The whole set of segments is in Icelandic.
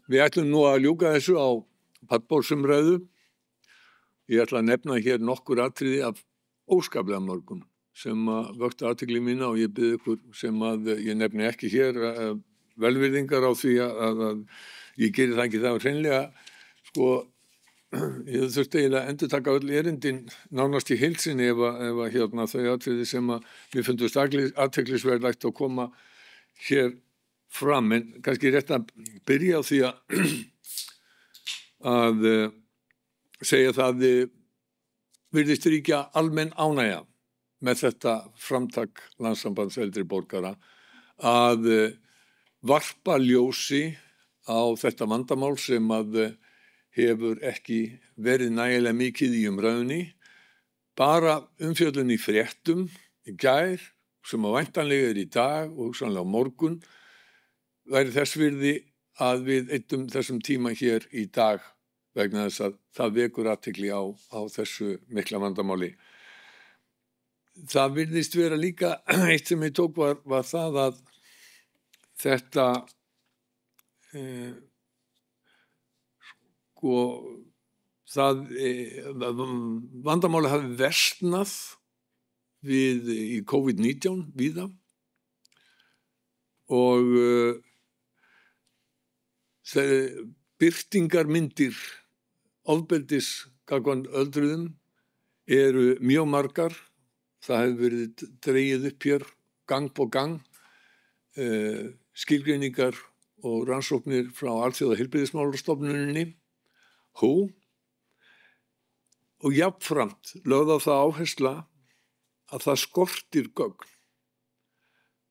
Við ætlum nú að ljúka þessu á pallborðsumræðu. Ég ætla að nefna hér nokkur atriði af óskaplega mörgum sem vöktu athygli mína og ég bið ykkur sem ég nefni ekki hér velvirðingar á því að ég geri það ekki það hreinlega. Sko, ég þurfti eiginlega að endurtaka öll erindin nánast í heild sinni ef hérna þau atriði sem mér fundust athyglisverðlegt að koma hér fram, en kannski rétt að byrja á því að segja það virðist ríkja almenn ánægja með þetta framtak Landssambands eldri borgara að varpa ljósi á þetta vandamál sem hefur ekki verið nægilega mikið í umræðunni, bara umfjöllun í fréttum í gær sem væntanlega í dag og hugsanlega á morgun væri þess virði að við eyddum þessum tíma hér í dag vegna þess að það vekur athygli á þessu mikla vandamáli. Það virðist vera líka eitt sem ég tók var það að þetta vandamáli hafi versnað í COVID-19 víða og birtingarmyndir ofbeldis gagnvart öldruðum eru mjög margar. Það hefur verið dregið upp hér gang på gang skilgreiningar og rannsóknir frá Alþjóðaheilbrigðismálastofnuninni WHO og jafnframt lögð á það áhersla að það skortir gögn.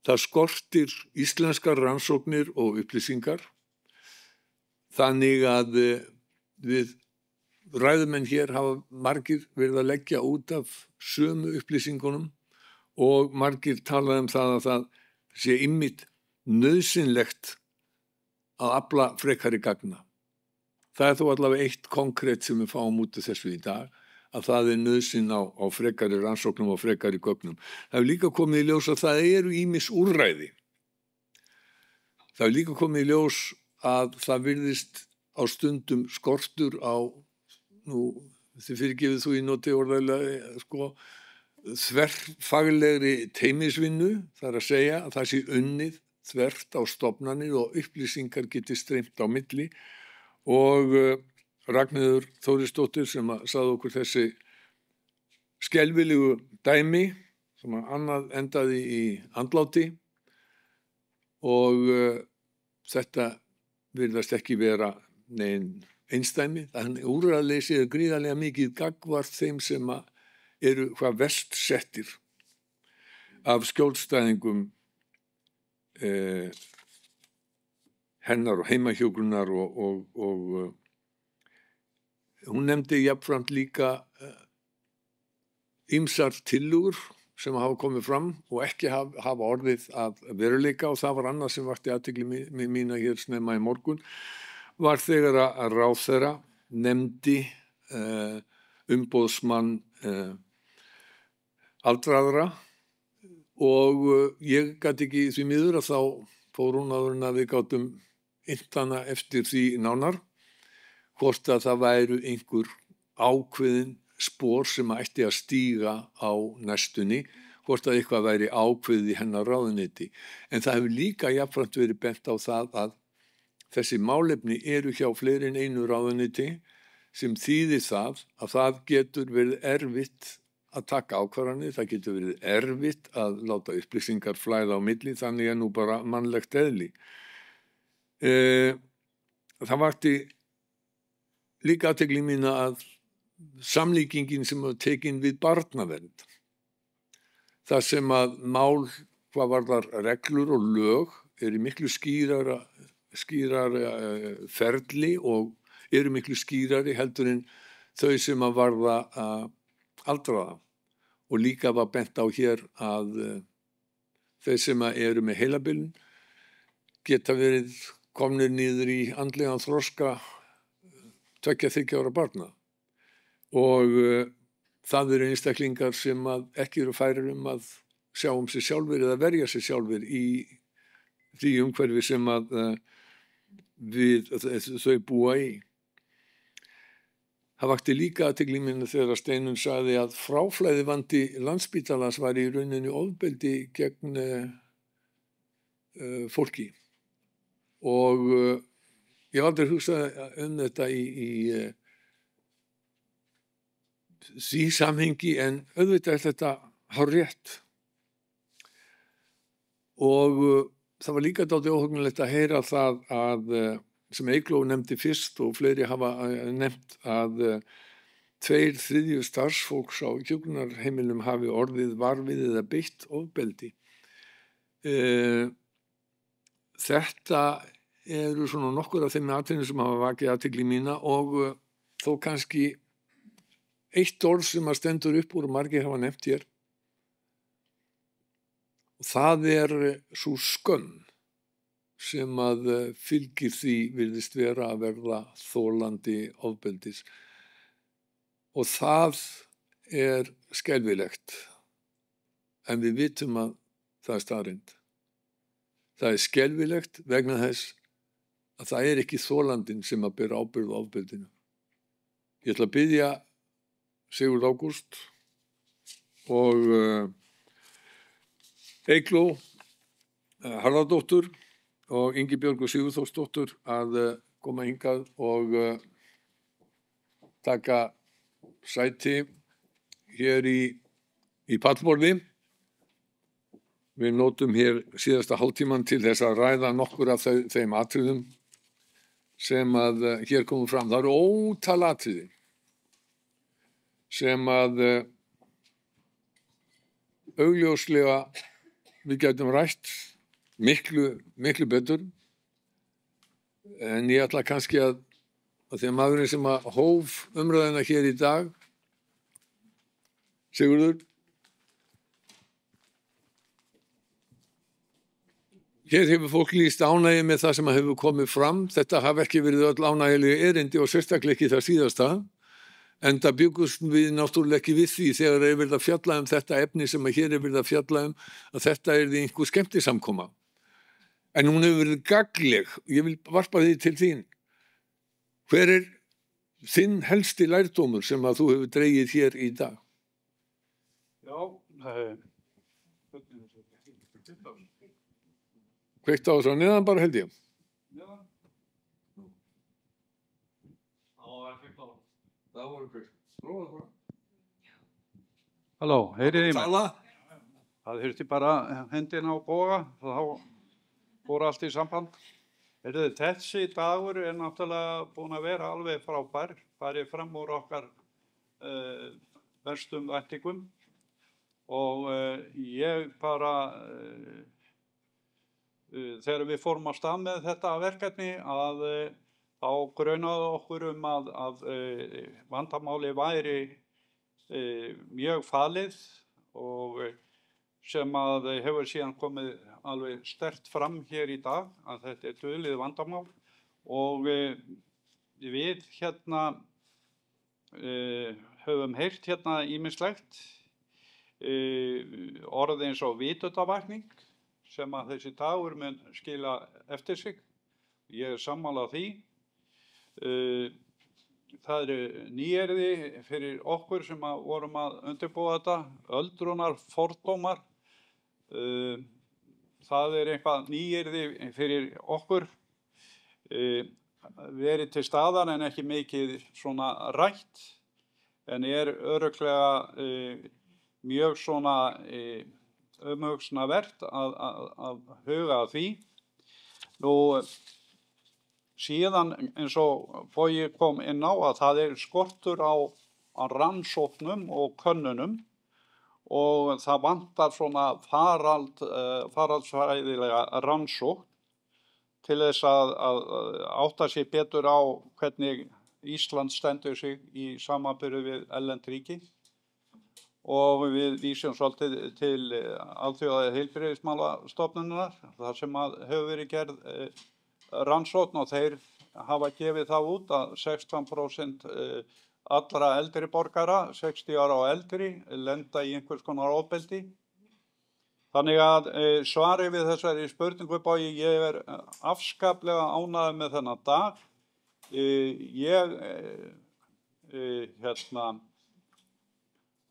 Það skortir íslenskar rannsóknir og upplýsingar. Þannig að við ræðumenn hér hafa margir verið að leggja út af sömu upplýsingunum og margir talað það að það sé einmitt nauðsynlegt að afla frekari gagna. Það þó allavega eitt konkrét sem við fáum út af þessu í dag, að það nauðsyn á frekari rannsóknum og frekari gögnum. Það hefur líka komið í ljós að það eru ýmis úrræði. Það hefur líka komið í ljós að það virðist á stundum skortur á, þið fyrirgefið þú í noti orðaðlega, þverfaglegri teymisvinnu, það að segja að það sé unnið þvert á stofnanir og upplýsingar geti streymt á milli og Ragnheiður Þórisdóttir sem sagði okkur þessi skelfilegu dæmi sem annað endaði í andláti og þetta virðast ekki vera nein einsdæmi. Þannig úrræðaleysi gríðarlega mikið gagnvart þeim sem eru hvað verst settir af skjólstæðingum hennar og heimahjúkrunar og hún nefndi jafnframt líka ýmsar tillögur sem hafa komið fram og ekki hafa orðið að veruleika og það var annað sem vakti athygli mína hér snemma í morgun var þegar að ráðherra nefndi umboðsmann aldraðra og ég gat ekki því miður að þá fór hún áður en að við gátum innt hana eftir því nánar hvort að það væru einhver ákveðin spor sem ætti að stíga á næstunni, hvort að eitthvað væri ákveðið í hennar ráðuneyti. En það hefur líka jafnframt verið bent á það að þessi málefni eru hjá fleiri en einu ráðuneyti sem þýðir það að það getur verið erfitt að taka ákvarðanir, það getur verið erfitt að láta upplýsingar flæða á milli, þannig nú bara mannlegt eðli. Það vakti líka athygli mína að samlíkingin sem var tekin við barnavernd. Það sem að mál hvað varðar reglur og lög eru miklu skýrara ferli og eru miklu skýrari heldur en þau sem að varða aldraða. Og líka var bent á hér að þeir sem eru með heilabilun geta verið komnir niður í andlegan þroska 2-3 ára barna. Og það eru einstaklingar sem ekki eru færir að sjá sig sjálfur eða verja sig sjálfur í því umhverfi sem þau búa í. Það vakti líka athygli mína þegar Steinunn sagði að fráflæðivandi Landspítalans var í rauninni ofbeldi gegn fólki. Og ég hef aldrei hugsað þetta í því samhengi, en auðvitað þetta hárrétt. Og það var líka dálítið óhugnilegt að heyra það að sem Eygló nefndi fyrst og fleiri hafa nefnt að 2/3 starfsfólks á hjúkrunarheimilum hafi orðið varfið eða beitt ofbeldi. Þetta eru svona nokkur af þeim atriðum sem hafa vakið athygli mína og þó kannski eitt orð sem að stendur upp úr og margir hafa nefnt hér. Og það sú skömm sem að fylgir því virðist vera að verða þolandi ofbeldis. Og það skelfilegt, en við vitum að það staðreynd. Það skelfilegt vegna þess að það ekki þolandinn sem að bera ábyrgð á ofbeldinu. Ég ætla að biðja Sigurð Ágúst og Eygló Harðardóttur og Ingibjörgu Sigurþórsdóttur að koma hingað og taka sæti hér í pallborði. Við notum hér síðasta hálftíman til þess að ræða nokkur af þeim atriðum sem að hér komum fram. Það eru ótal atriði sem að augljóslega við gætum rætt miklu betur, en ég ætla kannski að því að maðurinn sem að hóf umræðina hér í dag, Sigurður, hér hefur fólk lýst ánægju með það sem hefur komið fram. Þetta hafi ekki verið öll ánægjulegu erindi og sérstaklega ekki það síðasta, enda bjuggust við náttúrulega ekki við því þegar verið að fjalla þetta efni sem að hér verið að fjalla að þetta einhver skemmtisamkoma. En hún hefur verið gagnleg. Ég vil varpa því til þín. Hver þinn helsti lærdómur sem að þú hefur dregið hér í dag? Já, Kveikt á þessu að neðan bara held ég. neðan. Það voru kveikt. Prófaðu bara. Halló, heyrið í mig? Tala. Það þurfti bara hendina á boga, þá fór allt í samband. Heyrðu, þessi dagur náttúrulega búin að vera alveg frábær, farið fram úr okkar verstum væntingum og ég bara þegar við fórum að stað með þetta verkefni að þá graunaði okkur að vandamáli væri mjög falið og sem að hefur síðan komið alveg sterkt fram hér í dag að þetta dulið vandamál og við hérna höfum heyrt hérna ýmislegt orð eins og vitundarvakning sem að þessi dagur mun skila eftir sig. Ég sammála því. Það nýyrði fyrir okkur sem að vorum að undirbúa þetta, öldrunar fordómar. Það eitthvað nýyrði fyrir okkur, verið til staðar en ekki mikið svona rætt, en örugglega mjög svona umhugsunarvert að huga að því. Nú, síðan eins og Bogi kom inn á að það skortur á rannsóknum og könnunum og það vantar svona faraldsfræðilega rannsókn til þess að átta sig betur á hvernig Ísland stendur sig í samanburði við erlend ríki. Og við vísum svolítið til alþjóða heilbrigðismálastofnunar þar sem hefur verið gerð rannsókn og þeir hafa gefið það út að 16% allra eldri borgara, 60 ára og eldri, lenda í einhvers konar ofbeldi. Þannig að svarið við þessari spurningu Bogi, ég afskaplega ánægður með þennan dag. Ég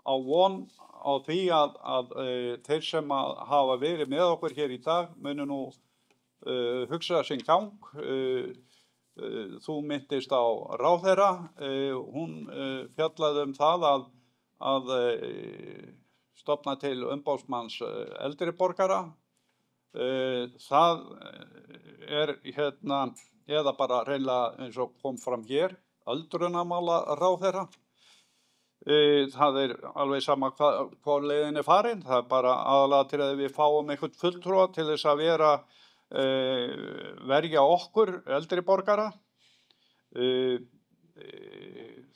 á von á því að þeir sem hafa verið með okkur hér í dag munu nú hugsa sinn gang. Þú myndist á ráðherra, hún fjallaði það að stofna til umboðsmanns eldri borgara. Það eða bara reynilega eins og kom fram hér, öldrunarmála ráðherra. Það alveg sama hvað leiðin farin, það bara aðalega til að við fáum einhvern fulltrúa til þess að verja okkur eldri borgara.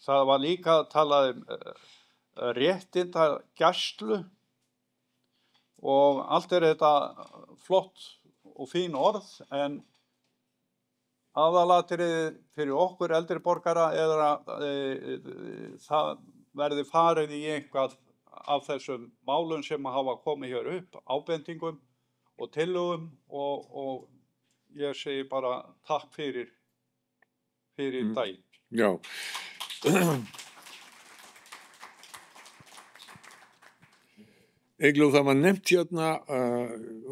Það var líka talað réttindagæslu og allt þetta flott og fín orð, en aðalatriðið fyrir okkur eldri borgara það verði farið í eitthvað af þessum málum sem hafa komið hér upp, ábendingum og tillögum, og ég segi bara takk fyrir daginn. Já. Eygló, það var nefnt hérna,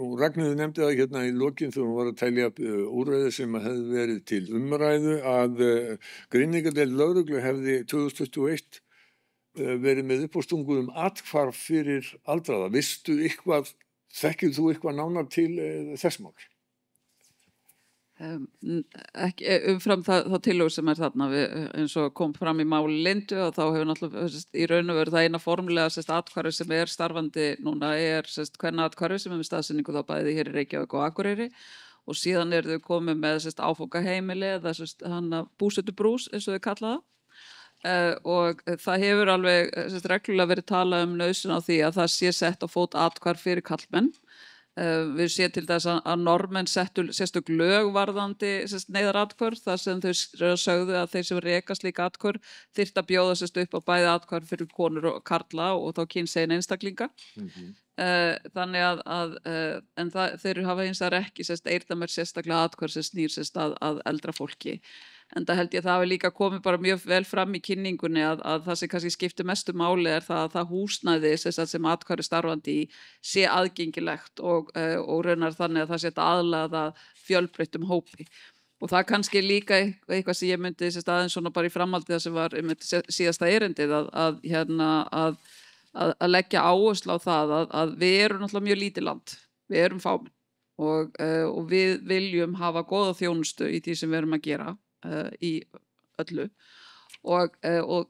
og Ragnheiður nefndi það hérna í lokin þegar hún var að telja upp úrræði sem hefði verið til umræðu, að Greiningadeild lögreglu hefði 2021 verið með uppástungu athvarf fyrir aldraða. Þekkir þú eitthvað nánar til þess mál? Ekki umfram það tillögur sem þarna eins og kom fram í máli Lindu, og þá hefur náttúrulega í raun og veru það eina formulega athvarfi sem starfandi núna kvennaathvarfi sem með staðsetningu þá bæði hér í Reykjavík og Akureyri, og síðan þau komið með áfangaheimili eða búsetubrús eins og þau kalla það, og það hefur alveg reglulega verið talað nauðsyn á því að það sé sett á fót athvarf fyrir karlmenn. Við séum til þess að Norðmenn settu sérstök lög varðandi neyðarathvörf, þar sem þau sögðu að þeir sem reka slík athvörf þyrftu að bjóða upp á bæði athvörf fyrir konur og karla og þá kynsegin einstaklinga. Þannig en þeir hafa hins vegar ekki eyrnamerkt sérstaklega athvörf sem snýr að eldra fólki. En það held ég að það hafi líka komið bara mjög vel fram í kynningunni að það sem kannski skiptir mestu máli það að það húsnæði sem athvarfi starfandi í sé aðgengilegt og raunar þannig að það sé aðlaða fjölbreyttum hópi. Og það kannski líka eitthvað sem ég myndi aðeins svona bara í framhaldi það sem var síðasta erindið að leggja áherslu á það að við erum náttúrulega mjög lítið land, við erum fámenn og við viljum hafa góða þjónustu í því sem við erum að gera í öllu, og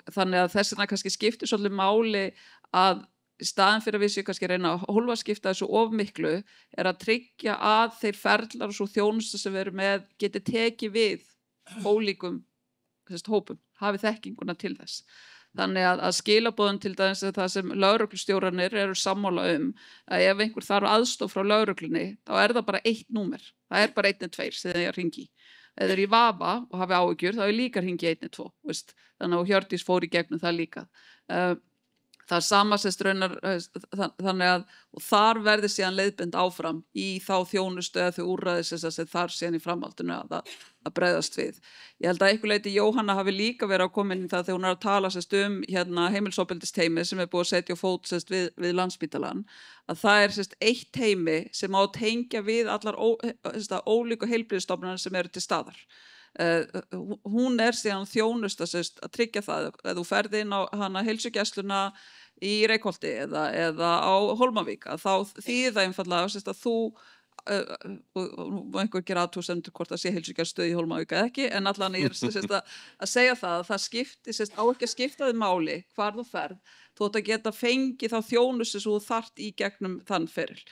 þannig að þess vegna kannski skiptir svolítið máli að í staðinn fyrir að við séum kannski reyna að hólfaskipta þessu of miklu að tryggja að þeir ferlar og svo þjónustu sem við erum með geti tekið við ólíkum hópum, hafi þekkinguna til þess. Þannig að skilaboðin til dæmis það sem lögreglustjórarnir eru sammála að ef einhver þarf aðstoð frá lögreglunni þá það bara 1 númer, það bara 112 sem þeir hringi. Eða í vafa og hafi áhyggjur, þá líka hringi 112, þannig að Hjördís fór í gegnum það líka. Það sama raunar, þannig að og þar verði síðan leiðbind áfram í þá þjónustu eða þau úrræði sem þar síðan í framhaldinu að bregðast við. Ég held að einhver leyti Jóhanna hafi líka verið að koma inn í það þegar hún að tala heimilisofbeldisteymi sem búið að setja á fót við Landspítalann, að það eitt teymi sem á að tengja við allar ólíku heilbrigðisstofnanir sem eru til staðar. Hún síðan þjónusta að tryggja það að þú ferð inn á heilsugæsluna í Reykholti eða á Hólmavík, að þá þýðir það einfaldlega að þú og einhver gera athugasemdir hvort það sé heilsugæslustöð í Hólmavík eða ekki, en allan ég að segja það að það skipti á ekki að skipta þig máli hvar þú ferð, þú átt að geta fengið þá þjónustu sem þú þarft í gegnum þann feril.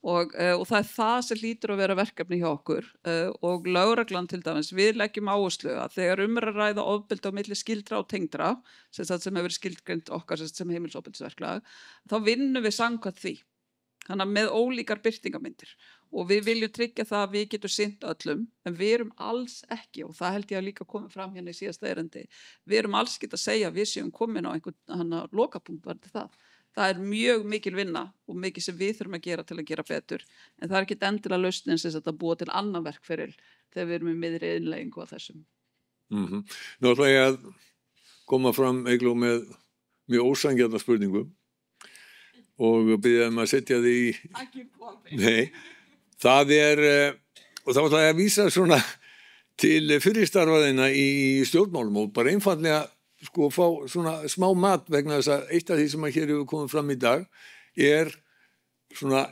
Og það það sem hlýtur að vera verkefni hjá okkur, og lögreglan til dæmis, við leggjum áherslu að þegar að ræða ofbeldi á milli skyldra og tengdra, sem hefur skilgreint okkar sem heimilisofbeldisverklag, þá vinnum við samkvæmt því, þannig að með ólíkar birtingamyndir, og við viljum tryggja það að við getum sinnt öllum, en við erum alls ekki, og það held ég að líka komið fram hérna í síðasta erindi, við erum alls ekki að segja að við séum komin á einhvern lokapunkt varðandi það. Það mjög mikil vinna og mikið sem við þurfum að gera betur. En það ekki endilega lausnin sem þetta búa til annan verkferil þegar við erum í miðri innleggingu á þessum. Nú ætla ég að koma fram Eygló með mjög ósanngjarna spurningu og biðja að setja því í... Nei, það og þá ætla ég að vísa svona til fyrirstarfaðina í stjórnmálum og bara einfaldlega sko fá svona smá mat vegna þess að eitt af því sem hér hefur komið fram í dag svona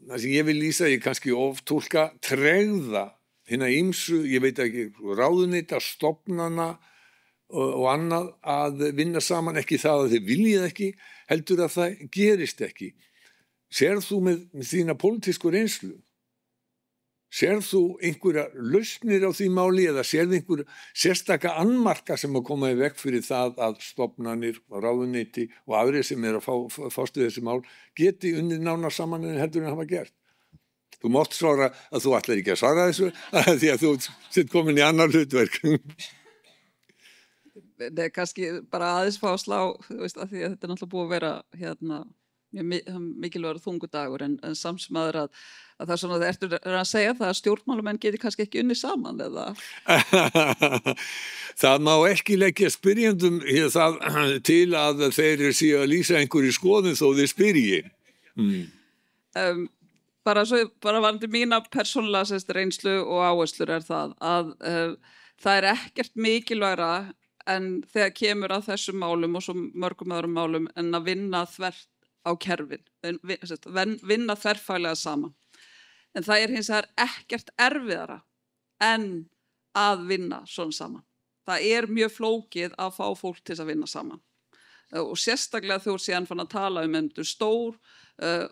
það sem ég vil lýsa, ég kannski oftúlka tregða hinna ýmsu, ég veit ekki, ráðuneyta, stofnana og annað að vinna saman, ekki það að þið viljið ekki, heldur að það gerist ekki. Sérð þú með þína pólitísku reynslu? Sérð þú einhverja lausnir á því máli eða sérð einhver sérstaka annmarka sem að koma í veg fyrir það að stofnanir og ráðuneyti og aðrir sem að fást við þessi mál geti unnið nánar saman en heldur en hafa gert? Þú mátt svara að þú ætlar ekki að svara þessu því að þú sitt komin í annar hlutverk. Nei, kannski bara aðeins fá að slá, þú veist, að því að þetta náttúrulega búið að vera mikilvægur þungudagur en samsmaður að það er svona, það ertu að segja það að stjórnmálamenn geti kannski ekki unnið saman eða? Það má ekki leggja spyrjendum það til að þeir séu að lýsa einhverju skoðun þó þeir spyrji. Bara varandi mína persónulega reynslu og áherslur það að það ekkert mikilvægra en þegar kemur að þessum málum og svo mörgum öðrum málum en að vinna þvert á kerfin, vinna þverfaglega saman. En það hins vegar ekkert erfiðara en að vinna svona saman. Það mjög flókið að fá fólk til að vinna saman. Og sérstaklega þú síðan fann að tala stór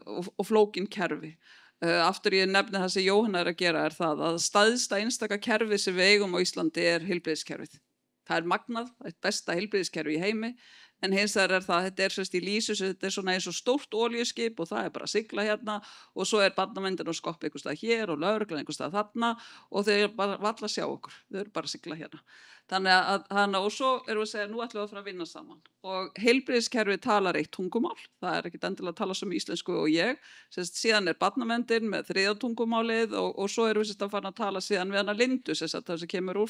og flókin kerfi. Aftur ég nefni það sem Jóhanna að gera það að stæðsta einstaka kerfi sem við eigum á Íslandi heilbrigðiskerfið. Það magnað, það besta heilbrigðiskerfi í heimi. En hins vegar það, þetta í lýsu, þetta svona eins og stórt olíuskip og það bara að sigla hérna og svo barnavendin og skoppi einhvers stað hér og lögreglan einhvers stað þarna og þau bara valla að sjá okkur, þau bara að sigla hérna. Þannig að og svo við að segja, nú ætlum við að fara að vinna saman. Og heilbrigðiskerfið talar eitt tungumál, það ekkert endilega að tala sem íslensku og ég, síðan barnavendin með þriðja tungumálið og svo við að fara að tala síðan við hana Lindu, það sem kemur úr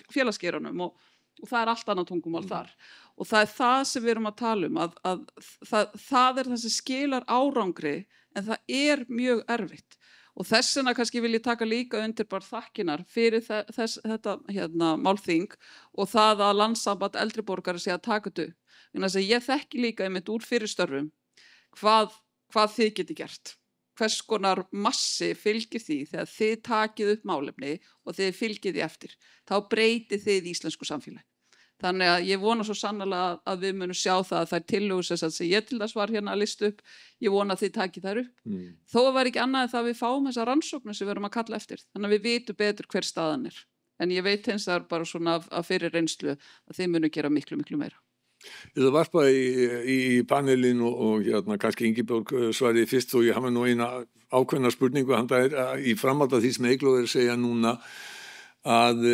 félagsgeirunum og það allt annað tungumál þar. Og það sem við erum að tala að það það sem skilar árangri en það mjög erfitt. Og þess vegna kannski vil ég taka líka undir bara þakkinar fyrir þetta málþing og það að Landssamband eldri borgara sé að taka þetta. Þannig að ég þekki líka einmitt úr fyrirstörfum hvað þið geti gert. Hvers konar massi fylgir því þegar þið takið upp málefni og þið fylgið því eftir. Þá breytið þið íslensku samfélagi. Þannig að ég vona svo sannarlega að við munum sjá það að þær tillögur sem ég til þess var hérna að lista upp, ég vona að þið takið þær upp. Þó var ekki annað en það að við fáum þessa rannsóknir sem við erum að kalla eftir. Þannig að við vitum betur hver staðan En ég veit hins vegar bara svona af fyrir reynslu að þið munum gera miklu, miklu meira. Ég það varpa í panelin og kannski Ingibjörg svariði fyrst og ég hafa nú eina ákveðna spurningu í framhaldi af því sem Eygló segja núna að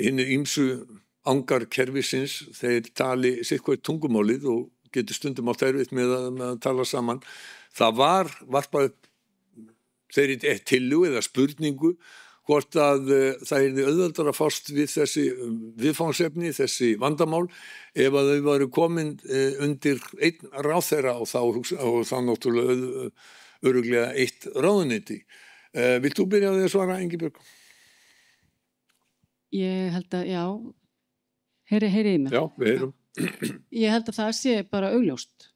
hinir ýmsu angar kerfisins þeir tali sitthvert tungumálið og getur stundum átt erfitt með að tala saman. Það varpað upp þeirri tillögu eða spurningu hvort að það auðveldara að fást við þessi viðfangsefni, þessi vandamál ef að þau varu komin undir einn ráðherra og þá náttúrulega örugglega eitt ráðuneyti. Vilt þú byrja á því að svara, Ingibjörg? Ég held að, já, heyri í mig. Já, við heyrum. Ég held að það sé bara augljóst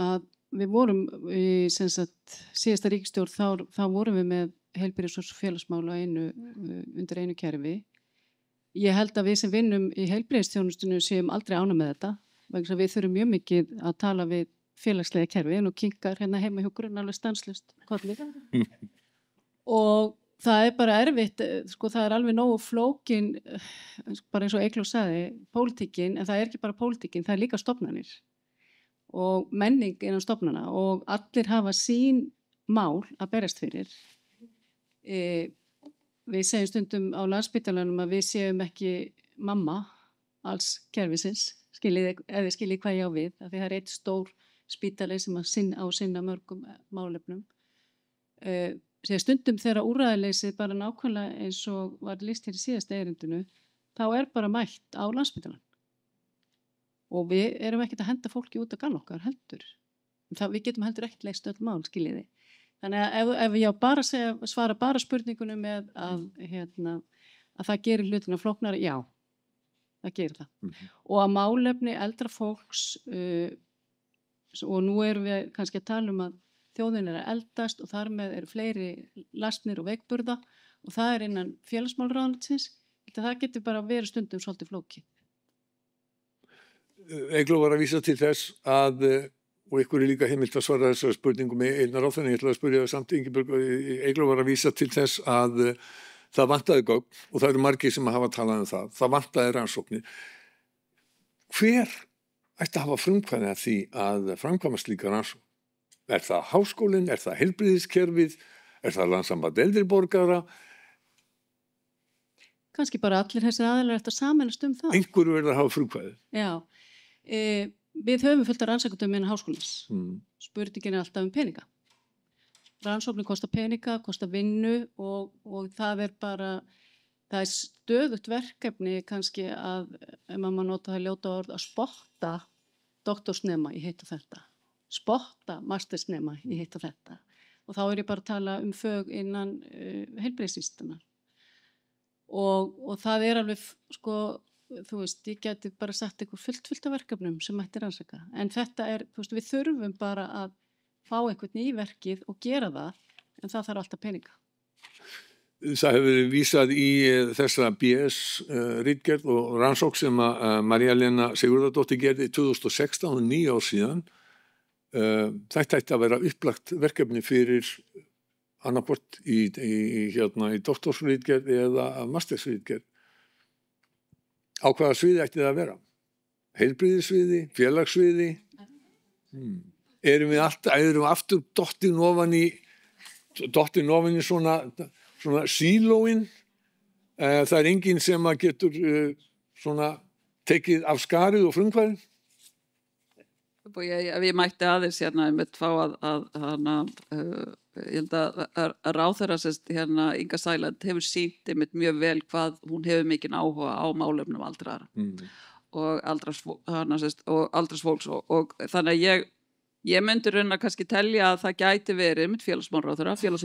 að við vorum í síðasta ríkisstjórn, þá vorum við með heilbrigðis- og félagsmála undir einu kerfi. Ég held að við sem vinnum í heilbrigðisþjónustunni séum aldrei ánægð með þetta, vegna þess að við þurfum mjög mikið að tala við félagslega kerfi og kinkar hérna heima hjá grunn alveg stanslaust kolli. Og það bara erfitt, það alveg nógu flókin, bara eins og Eygló sagði, pólitíkin, en það ekki bara pólitíkin, það líka stofnanir og menning innan stofnana og allir hafa sín mál að berjast fyrir. Við segjum stundum á Landspítalanum að við séum ekki mamma alls kerfisins skiljið hvað ég á við, af því það er eitt stór spítali sem að sinna mörgum málefnum. Sér stundum þegar úrræðaleysið bara nákvæmlega eins og var lýst hér í síðasta erindinu, þá er bara mætt á Landspítalann. Og við erum ekkert að henda fólki út að galla okkar heldur. Við getum heldur ekkert leyst öll mál, skiljiði. Þannig að ef ég á bara svara bara spurningunum með að það gerir hlutina flóknari, já, það gerir það. Og að málefni eldra fólks, og nú erum við kannski að tala um að þjóðin er að eldast og þar með eru fleiri lausnir og veikburða og það er innan félagsmálaráðuneytisins, það getur bara verið stundum svolítið flókið. Eygló var að vísa til þess að, og ykkur er líka heimilt að svara þessar spurningum með einar áþenni, ég ætla að spyrja það samt Ingibjörg, Eygló var að vísa til þess að það vantaði gögn og það eru margir sem hafa talað um það vantaði rannsóknir. Hver ætti að hafa frumkvæði að því að framkvæma slíka rannsókn? Er það háskólinn, er það heilbrigðiskerfið, er það Landssamband eldri borgara? Kannski bara allir þessir aðilar eftir að sameinast um það. Einhverju verður að hafa frumkvæði. Já. Við höfum fullt af rannsakendum innan háskólans. Spurningin er alltaf um peninga. Rannsóknir kostar peninga, kostar vinnu og það er stöðugt verkefni kannski að, ef maður má nota það ljóta orð, að spotta doktorsnema í hitt og þetta. Spotta mastersnema í hitt og þetta. Og þá er ég bara að tala um fög innan heilbrigðisvísindanna. Og það er alveg, sko, þú veist, ég geti bara sagt eitthvað fullt af verkefnum sem mætti rannsaka. En þetta er, þú veist, við þurfum bara að fá einhvern í verkið og gera það, en það þarf alltaf peninga. Það hefur verið vísað í þessa BS-ritgerð og rannsókn sem að María-Lena Sigurðardóttir gerði 2016, 9 ár síðan. Þetta ætti að vera upplagt verkefni fyrir annarkvort í doktorsritgerð eða mastersritgerð. Á hvaða sviði ætti það að vera? Heilbrigðissviði, félagssviði? Erum við aftur dottin ofan í svona sílóin? Það er enginn sem að getur svona tekið af skarið og frumkvæðin? Ef ég mætti aðeins einmitt fá ég held að ráðherra Inga Sæland hefur sýnt einmitt mjög vel hvað hún hefur mikinn áhuga á málefnum aldraðra og aldras fólks og þannig að ég myndi raun að kannski telja að það gæti verið með félagsmálaráðherra, félags-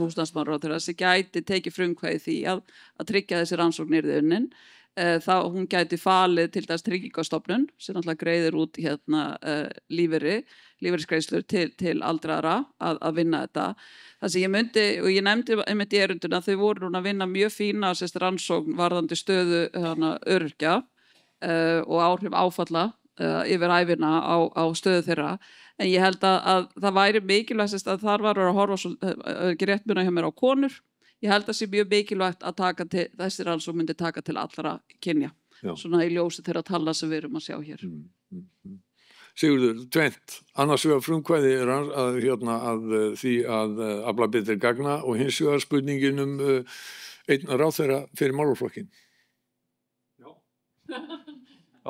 sem gæti tekið frumkvæði því að tryggja þessi rannsóknir unnin. Þá hún gæti falið til þess Tryggingastofnun sem náttúrulega greiðir út lífeyrisgreiðslur til aldraðra að vinna þetta. Það sem ég myndi, og ég nefndi einmitt í erinduna, þau voru núna að vinna mjög fína rannsókn varðandi stöðu öryrkja og áhrif áfalla yfir ævina á stöðu þeirra. En ég held að það væri mikilvægt að þar var að horfa ekki rétt muna hjá mér á konur. Ég held að það sé mjög mikilvægt að þessi rannsókn myndi taka til allra kynja. Svona í ljósi þeirra tala sem við erum að sjá hér. Sigurður, tvennt. Annars vegar frumkvæði að því að afla betri gagna og hins vegar spurningin einn ráðherra fyrir málaflokkinn.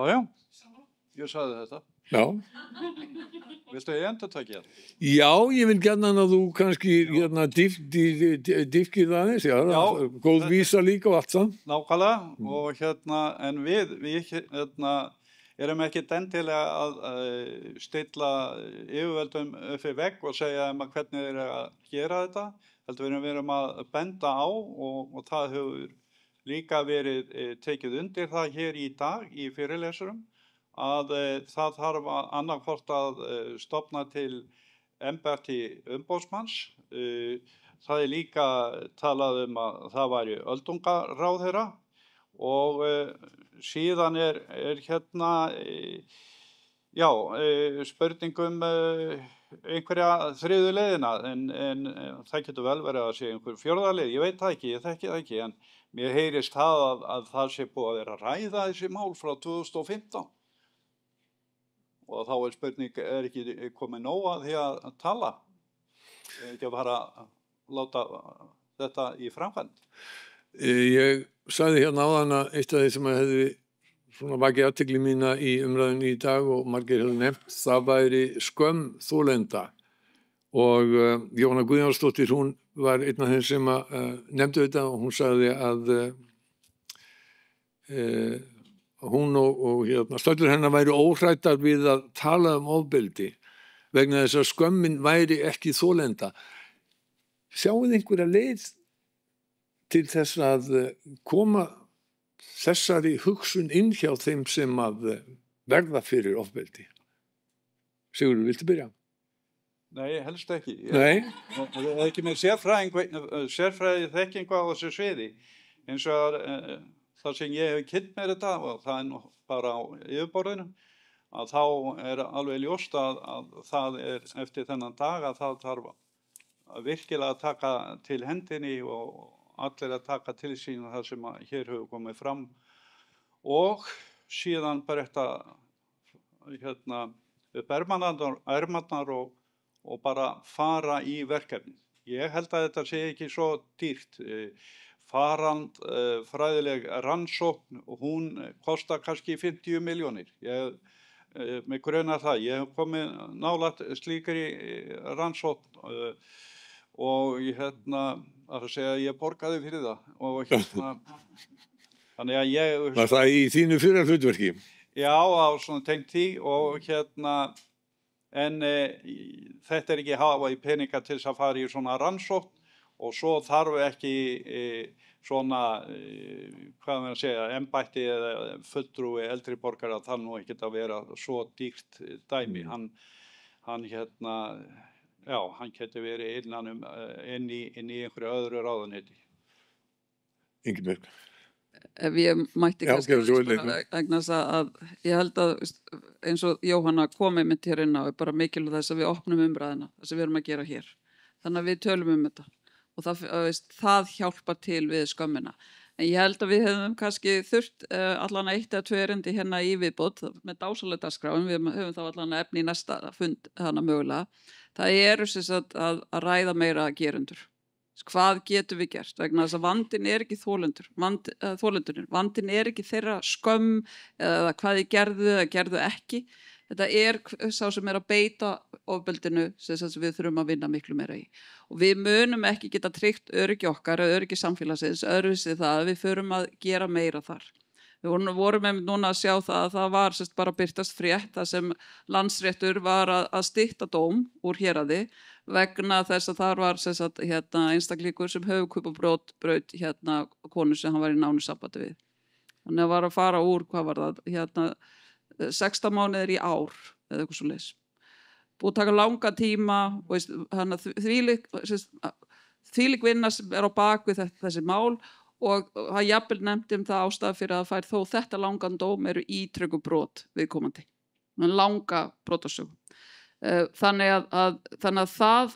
Já, ég sagði þetta. Já. Viltu ég endurtaki það? Já, ég vil gjarna að þú kannski dýfkir það aðeins, góð vísa líka og allt það. Nákvæmlega, og en við erum ekki endilega að stilla yfirvöldum upp í vegg og segja hvernig þeir eru að gera þetta, heldur við erum að benda á og það hefur líka verið tekið undir það hér í dag í fyrirlesurum, að það þarf annarkvort að stofna til embætti umboðsmanns. Það er líka talað að það væri öldungaráðherra og síðan er spurningum einhverja þriðju leiðina en það getur vel verið að sé einhver fjórða leið, ég veit það ekki, ég þekki það ekki, en mér heyrist það að það sé búið að vera að ræða þessi mál frá 2015. Og þá er spurning, er ekki komið nóg að því að tala? Er ekki að fara að láta þetta í framkvæmd? Ég sagði hérna áðan að eitt af því sem hefði svona vakið athygli mína í umræðunni í dag og margir hefur nefnt, það væri skömm þolenda. Og Jóhanna Guðjónsdóttir, hún var einn af þeim sem nefndu þetta og hún sagði að hún og stöllur hennar væri óhrættar við að tala ofbeldi vegna þess að skömmin væri ekki þolenda. Sjáið einhverja leið til þess að koma þessari hugsun inn hjá þeim sem að verða fyrir ofbeldi? Sigurður, viltu byrja? Nei, helst ekki. Nei. Það er ekki með sérfræði þekkingu á þessu sviði. Eins og það sem ég hef kynnt mér þetta, og það er nú bara á yfirborðinu, að þá er alveg ljóst að það er eftir þennan dag að það þarf virkilega að taka til hendinni og allir að taka til sín það sem hér hefur komið fram og síðan bretta upp ermarnar og bara fara í verkefni. Ég held að þetta sé ekki svo dýrt. Fræðileg rannsókn, hún kostar kannski 50 milljónir. Mig grunar það. Ég hef komið nálægt slíkri rannsókn og að segja að ég borgaði fyrir það og þannig að ég... Var það í þínu fyrra hlutverki? Já, á svona tengt því og en þetta er ekki hafa í peninga til þess að fara í svona rannsókn og svo þarf ekki svona, hvað maður að segja, embætti eða fulltrúi eldri borgara, það nú ekki að vera svo dýrt dæmi. Hann geti verið inn í einhverju öðru ráðuneyti. Ingibjörg. Ef ég mætti kannski vegna þess að ég held að eins og Jóhanna komið mitt hér inn á er bara mikilvægt þess að við opnum umræðina, það sem við erum að gera hér. Þannig að við tölum þetta og það hjálpar til við skömmina. En ég held að við hefum kannski þurft allan 1 eða 2 erindi hérna í viðbót með dásalega dagskráin, við höfum þá allan efni í næsta fund hana mögulega. Það eru sem sagt að ræða meira gerendur. Hvað getum við gert? Vegna þess að vandinn er ekki þolendurnir. Vandinn er ekki þeirra skömm eða hvað þið gerðu eða gerðu ekki. Þetta er sá sem er að beita ofbeldinu sem við þurfum að vinna miklu meira í. Og við munum ekki geta tryggt öryggi okkar eða öryggi samfélagsins öðruvísi það að við förum að gera meira þar. Við vorum núna að sjá það að það var bara birtast frétt þar sem Landsréttur var að stytta dóm úr héraði vegna þess að þar var einstaklingur sem höfuðkúpubrot braut konu sem hann var í nánu sambandi við. Þannig að var að fara úr, hvað var það, 16 mánuðir í ár eða eitthvað svoleiðis. Búið að taka langa tíma og þvílík vinna sem er á bak við þessi mál og það jafnvel nefndi það ástæða fyrir að fær þó þetta langan dóm eru ítrekku brot viðkomandi. Langa brotasögu. Þannig að það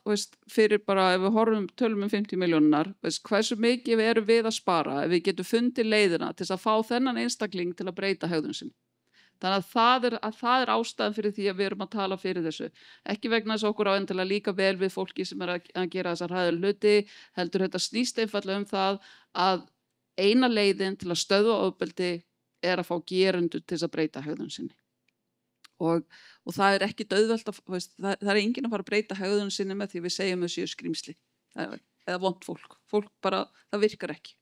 fyrir bara ef við tölum 50 milljónar, hversu mikið við erum við að spara ef við getum fundið leiðina til að fá þennan einstakling til að breyta hegðun sinni. Þannig að það er ástæðan fyrir því að við erum að tala fyrir þessu. Ekki vegna þess okkur á endilega líka vel við fólki sem er að gera þessar hræðilegu hluti, heldur þetta snýst einfaldlega það að eina leiðin til að stöðva ofbeldi er að fá gerendur til að breyta hegðun sinni. Og það er ekki auðvelt það er enginn að fara að breyta hegðun sinni með því við segjum þessu skrýmsli eða vont fólk. Fólk bara, það virkar ekki.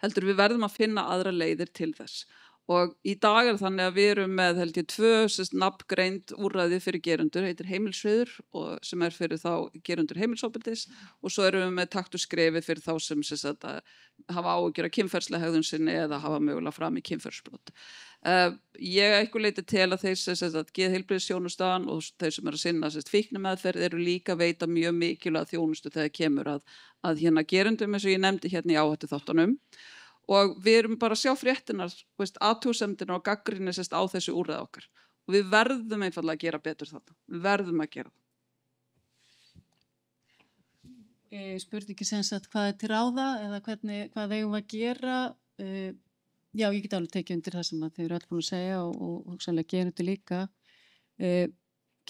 Heldur við verðum að finna aðra leiðir til þess. Og í dag er þannig að við erum með 2 nafngreind úrræði fyrir gerendur, heitir heimilsviður sem er fyrir þá gerendur heimilsofbeldis og svo erum við með takt og skrefi fyrir þá sem hafa áhyggjur af kynferðslega hegðun sinni eða hafa mögulega fram í kynferðisbrot. Ég eitthvað leiti til að þeir geðheilbrigðisþjónustan og þeir sem eru að sinna fíknimeðferð eru líka veita mjög mikilvæga þjónustu þegar kemur að gerendum eins og ég nefndi hérna í áhættuþáttunum. Og við erum bara að sjá fréttinar, athugasemdirnar og gagnrýni á þessu úrræði okkar. Og við verðum einfaldlega að gera betur þarna. Við verðum að gera það. Spurði ekki sem sagt hvað er til ráða eða hvað eigum að gera. Já, ég get alveg tekið undir það sem þið eru öll búin að segja og hugsanlega gerendur líka.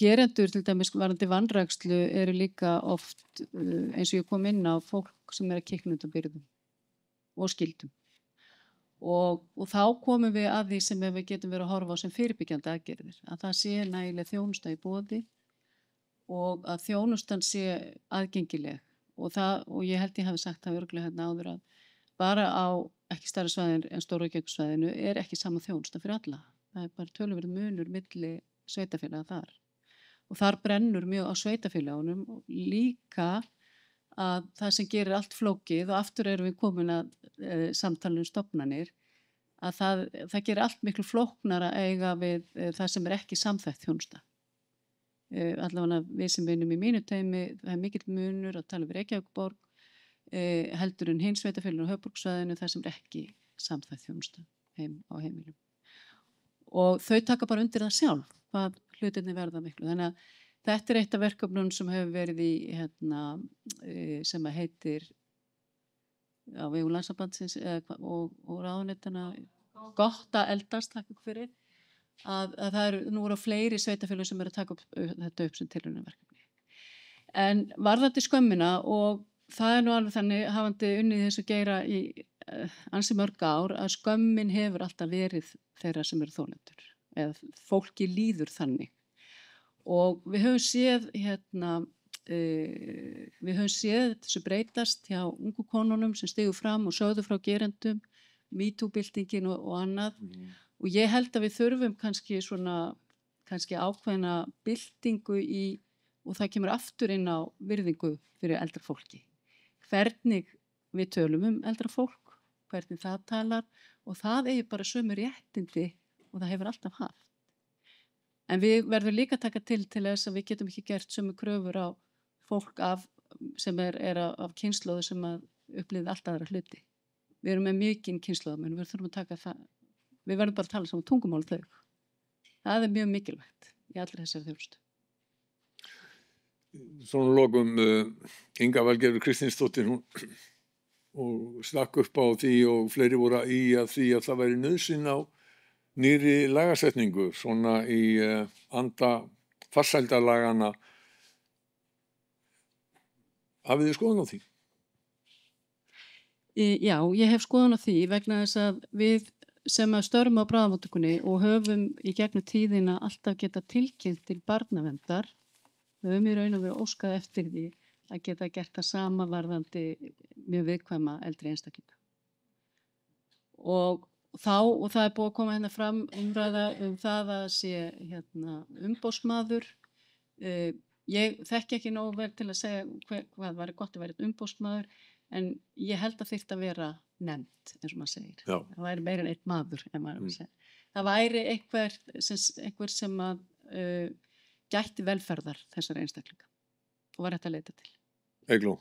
Gerendur til dæmis varðandi vanrækslu eru líka oft, eins og ég kom inn á, fólk sem er að kikna undan byrðum og skyldum. og þá komum við að því sem við getum verið að horfa á sem fyrirbyggjandi aðgerðir, að það sé nægileg þjónusta í boði og að þjónustan sé aðgengileg og ég held ég hafi sagt það örugglega hérna áður að bara á ekki stærra svæðin en Stóra-Reykjavíkursvæðinu er ekki sama þjónusta fyrir alla. Það er bara töluverður munur milli sveitarfélaga þar. Og þar brennur mjög á sveitarfélagunum og líka að það sem gerir allt flókið og aftur erum við komin að samtala stofnanir að það gerir allt miklu flóknara eiga við það sem er ekki samþætt þjónusta. Allavega við sem vinnum í mínu teymi, það er mikill munur að tala við Reykjavíkurborg heldur en hins sveitarfélaginu á höfuðborgarsvæðinu þar sem er ekki samþætt þjónusta á heimilum. Og þau taka bara undir það sjálf hvað hlutirnir verða miklu. Þannig að þetta er eitt af verkefnum sem hefur verið í sem að heitir á vegum Landssambandsins og ráðuneytanna gott að eldast, takk ykkur fyrir, að það eru nú eru fleiri sveitarfélög sem eru að taka þetta upp sem tilraunarverkefni. En varðandi skömmina og það er nú alveg þannig, hafandi unnið þessu geira í ansi mörg ár, að skömmin hefur alltaf verið þeirra sem eru þolendur, eða fólki líður þannig. Og við höfum séð þessu breytast hjá ungu konunum sem stigu fram og sögðu frá gerendum, MeToo-byltingin og annað. Og ég held að við þurfum kannski ákveðna byltingu og það kemur aftur inn á virðingu fyrir eldra fólki. Hvernig við tölum eldra fólk, hvernig það talar og það eigi bara sömu réttindi og það hefur alltaf haft. En við verðum líka að taka til þess að við getum ekki gert sömu kröfur á fólk sem er af kynslóðu sem upplifði allt aðra hluti. Við erum með mikinn kynslóðamenn, við þurfum að taka það, við verðum bara að tala saman tungumál þau. Það er mjög mikilvægt í allri þessari þjónustu. Svona lokum Inga Valgerður Kristinsdóttir og stakk upp á því og fleiri voru í að því að það væri nauðsyn á nýrri lagasetningu svona í anda farsældarlagana. Hafið þið skoðun á því? Já, ég hef skoðun á því vegna þess að við sem að störfum á bráðamóttökunni og höfum í gegnum tíðina alltaf geta tilkynnt til barnaverndar. Við höfum í raun og veru óskað eftir því að geta gert það sama varðandi mjög viðkvæma eldri einstaklinga. Og það er búið að koma hérna fram umræða það að sé umboðsmaður. Ég þekki ekki nógu vel til að segja hvað væri gott að vera umboðsmaður, en ég held að þyrfti að vera nefnt, eins og maður segir. Já. Það væri meira en einn maður, ef maður segir. Það væri einhver sem að gætti velferðar þessara einstaklinga og var hægt að leita til. Eygló.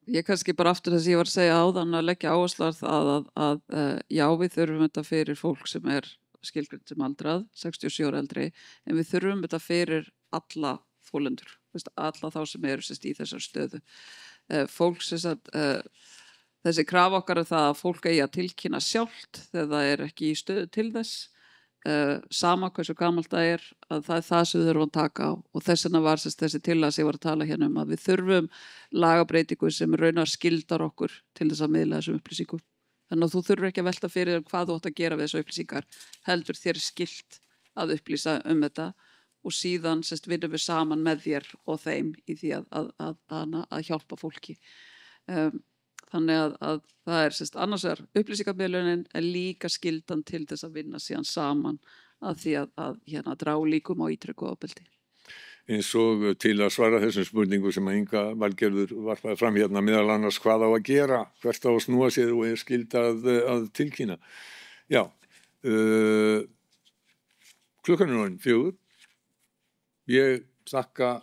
Ég kannski bara aftur þess að ég var að segja áðan að leggja áherslu á það að já, við þurfum þetta fyrir fólk sem er skilgreint sem aldrað, 67 ára eldri, en við þurfum þetta fyrir alla þolendur, alla þá sem eru í þessar stöðu. Fólk þessi krafa okkar er það að fólk eigi að tilkynna sjálft þegar það er ekki í stöðu til þess. Sama hversu gamalt það er, að það er það sem við þurfum að taka á, og þess vegna var þessi tillaga sem ég var að tala hérna að við þurfum lagabreytingu sem raunar skildar okkur til þess að miðla þessum upplýsingum. Þannig að þú þurfur ekki að velta fyrir hvað þú átt að gera við þessu upplýsingar, heldur þér skylt að upplýsa þetta og síðan vinnum við saman með þér og þeim í því að hjálpa fólki. Þannig að það er annars er upplýsingamiðlunin en líka skyldan til þess að vinna síðan saman að því að drá líkum á ítrekku ofbeldi. Eins og til að svara þessum spurningu sem að Inga Valgerður varpaði fram hérna meðal annars hvað á að gera, hvert á að snúa sér og er skylda að tilkynna. Já, klukkan er orðin 4. Ég þakka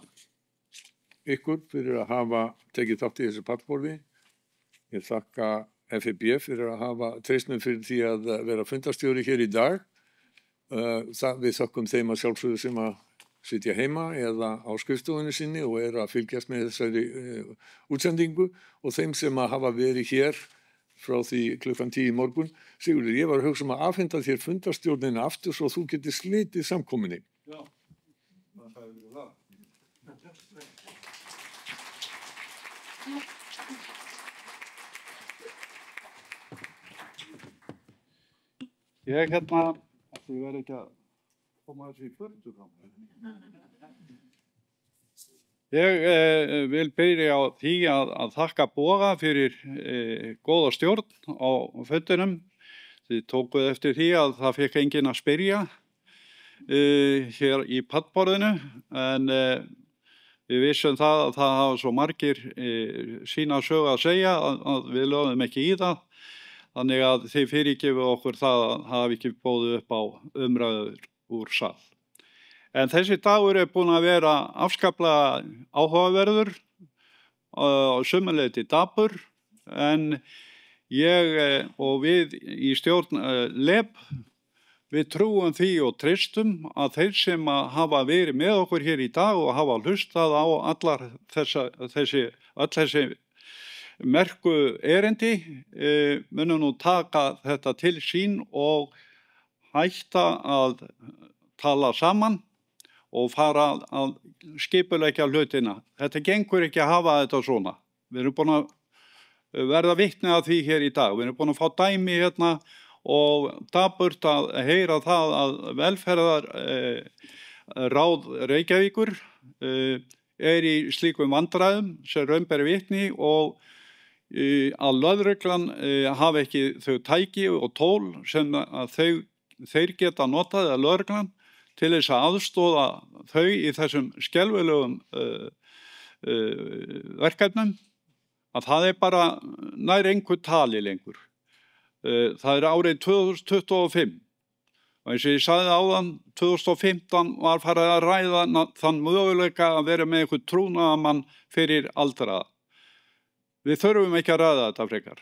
ykkur fyrir að hafa tekið þátt í þessu pallborði. Ég þakka FIB fyrir að hafa treyst mér fyrir því að vera fundarstjóri hér í dag. Við þakkum þeim að sjálfsögðu sem að sitja heima eða á skrifstofunni sinni og eru að fylgjast með þessari útsendingu og þeim sem að hafa verið hér frá því klukkan 10 í morgun. Sigurður, ég var að hugsa að afhenda þér fundarstjórnina aftur svo þú getur slitið samkomunni. Já, það er það. Ég hérna, ég verð ekki að koma þessi í burtu frá mér. Ég vil byrja á því að þakka Boga fyrir góða stjórn á fundinum. Þið tókuð eftir því að það fekk enginn að spyrja hér í pallborðinu, en við vissum það að það hafa svo margir sína sögu að segja að við lögðum ekki í það. Þannig að þið fyrirgefið okkur það að hafa ekki bóðið upp á umræður úr sal. En þessi dagur búin að vera afskaplega áhugaverður og sömuleyti dapur, en ég og við í stjórn LEB, við trúum því og treystum að þeir sem hafa verið með okkur hér í dag og hafa hlustað á allar þessi merku erindi, munum nú taka þetta til sín og hætta að tala saman og fara að skipuleggja hlutina. Þetta gengur ekki að hafa þetta svona. Við erum búin að verða vitni að því hér í dag. Við erum búin að fá dæmi hérna og dapurt að heyra það að velferðar ráð Reykjavíkur í slíkum vandræðum sem raun ber vitni, og að lögreglan hafi ekki þau tæki og tól sem að þeir geta notað, eða lögreglan, til þess að aðstoða þau í þessum skelfilegum verkefnum, að það bara nær einhver tali lengur. Það árið 2025 og eins og ég sagði áðan, 2015 var farið að ræða þann möguleika að vera með einhvern trúnaðarmann fyrir aldraða. Við þurfum ekki að ræða þetta frekar.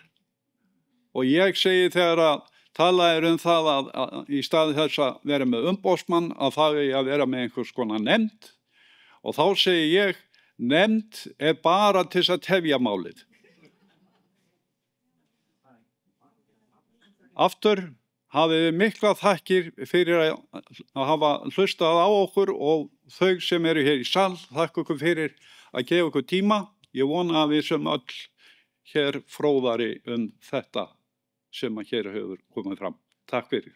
Og ég segi þegar að talað það að í staði þess að vera með umboðsmann, að það að vera með einhvers konar nefnd, og þá segi ég, nefnd bara til þess að tefja málið. Aftur hafið við mikla þakkir fyrir að hafa hlustað á okkur, og þau sem eru hér í sal, þakka okkur fyrir að gefa okkur tíma. Ég vona að við sem öll hér fróðari þetta sem hér hefur komið fram. Takk fyrir.